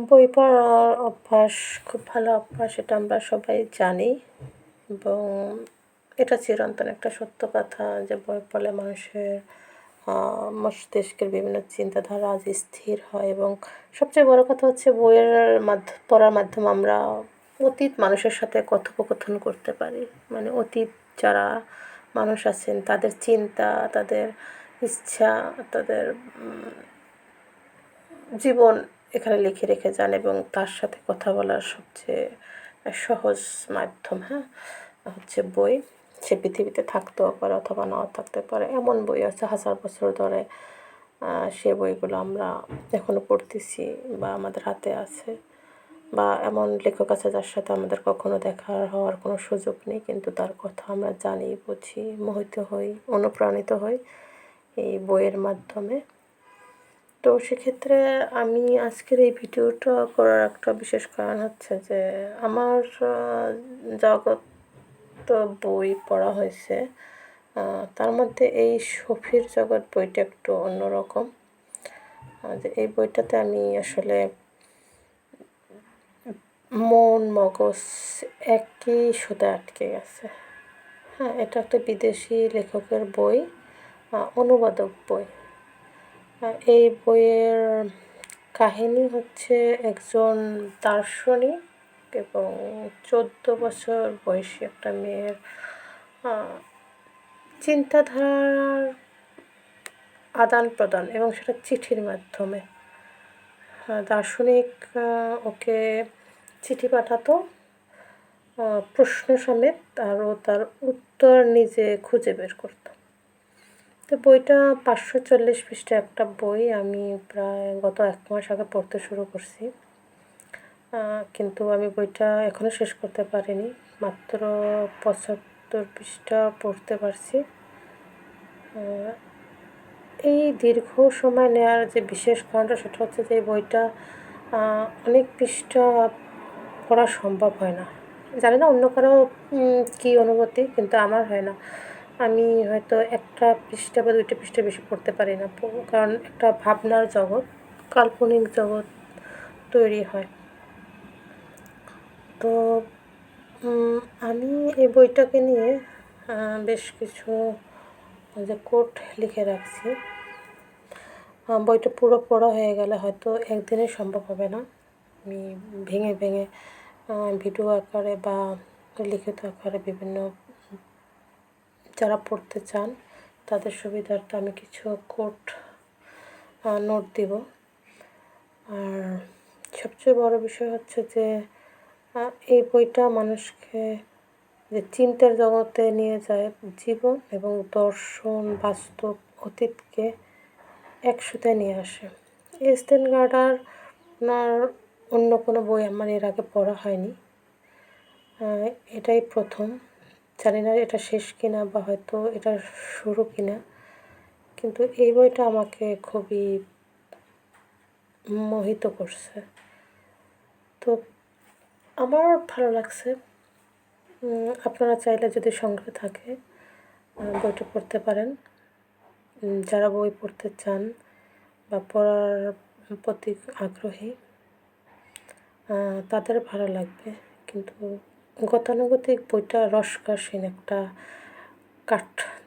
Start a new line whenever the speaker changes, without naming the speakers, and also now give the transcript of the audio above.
বই পড়ার অভ্যাস খুব ভালো অভ্যাস, এটা আমরা সবাই জানি এবং এটা চিরন্তন একটা সত্য কথা যে বই পড়লে মানুষের মস্তিষ্কের বিভিন্ন চিন্তাধারা আজ স্থির হয় এবং সবচেয়ে বড় কথা হচ্ছে বইয়ের পড়ার মাধ্যমে আমরা অতীত মানুষের সাথে কথোপকথন করতে পারি। মানে অতীত যারা মানুষ আছেন তাদের চিন্তা, তাদের ইচ্ছা, তাদের জীবন এখানে লিখে রেখে যান এবং তার সাথে কথা বলার সবচেয়ে সহজ মাধ্যম হচ্ছে বই। সে পৃথিবীতে থাকতেও পারে অথবা নাও থাকতে পারে। এমন বই আছে হাজার বছর ধরে সে বইগুলো আমরা এখনও পড়তেছি বা আমাদের হাতে আছে, বা এমন লেখক আছে যার সাথে আমাদের কখনো দেখা হওয়ার কোনো সুযোগ নেই, কিন্তু তার কথা আমরা জানি, বুঝি, মোহিত হই, অনুপ্রাণিত হই এই বইয়ের মাধ্যমে। তো সেক্ষেত্রে আমি আজকের এই ভিডিওটা করার একটা বিশেষ কারণ হচ্ছে যে আমার জগৎ তো বই পড়া হয়েছে, তার মধ্যে এই সফির জগৎ বইটা একটু অন্যরকম। যে এই বইটাতে আমি আসলে মন মগজ একই সুতায় আটকে গেছে। এটা একটা বিদেশি লেখকের বই, অনুবাদক বই। এই বইয়ের কাহিনী হচ্ছে একজন দার্শনিক এবং 14 বছর বয়সী একটা মেয়ের চিন্তাধারার আদান প্রদান, এবং সেটা চিঠির মাধ্যমে। দার্শনিক ওকে চিঠি পাঠাতো প্রশ্ন সমেত, আর ও তার উত্তর নিজে খুঁজে বের করতো। তো বইটা 540 পৃষ্ঠার একটা বই। আমি প্রায় গত 1 মাস আগে পড়তে শুরু করছি, কিন্তু আমি বইটা এখনও শেষ করতে পারিনি। মাত্র 75 পৃষ্ঠা পড়তে পারছি। এই দীর্ঘ সময় নেওয়ার যে বিশেষ কারণটা সেটা হচ্ছে যে এই বইটা অনেক পৃষ্ঠা পড়া সম্ভব হয় না। জানি না অন্য কারো কী অনুভূতি, কিন্তু আমার হয় না। আমি হয়তো 1টা পৃষ্ঠা বা 2টা পৃষ্ঠা বেশি পড়তে পারি না, কারণ একটা ভাবনার জগৎ, কাল্পনিক জগৎ তৈরি হয়। তো আমি এই বইটাকে নিয়ে বেশ কিছু যে কোট লিখে রাখছি। বইটা পুরো পড়া হয়ে গেলে হয়তো একদিনে সম্ভব হবে না। আমি ভেঙে ভেঙে ভিডিও আকারে বা লিখিত আকারে বিভিন্ন যারা পড়তে চান তাদের সুবিধার্থে আমি কিছু কোট নোট দিব। আর সবচেয়ে বড় বিষয় হচ্ছে যে এই বইটা মানুষকে যে চিন্তার জগতে নিয়ে যায়, জীবন এবং দর্শন, বাস্তব, অতীতকে একসাথে নিয়ে আসে। স্টেন গার্ডার ওনার অন্য কোনো বই আমার এর আগে পড়া হয়নি, এটাই প্রথম। জানি না এটা শেষ কিনা বা হয়তো এটা শুরু কিনা, কিন্তু এই বইটা আমাকে খুবই মোহিত করছে। তো আমার ভালো লাগছে। আপনারা চাইলে যদি সংগ্রহ থাকে বইটা পড়তে পারেন। যারা বই পড়তে চান বা পড়ার প্রতি আগ্রহী তাদের ভালো লাগবে, কিন্তু গতানুগতিক বইটা রসকসহীন একটা কাঠ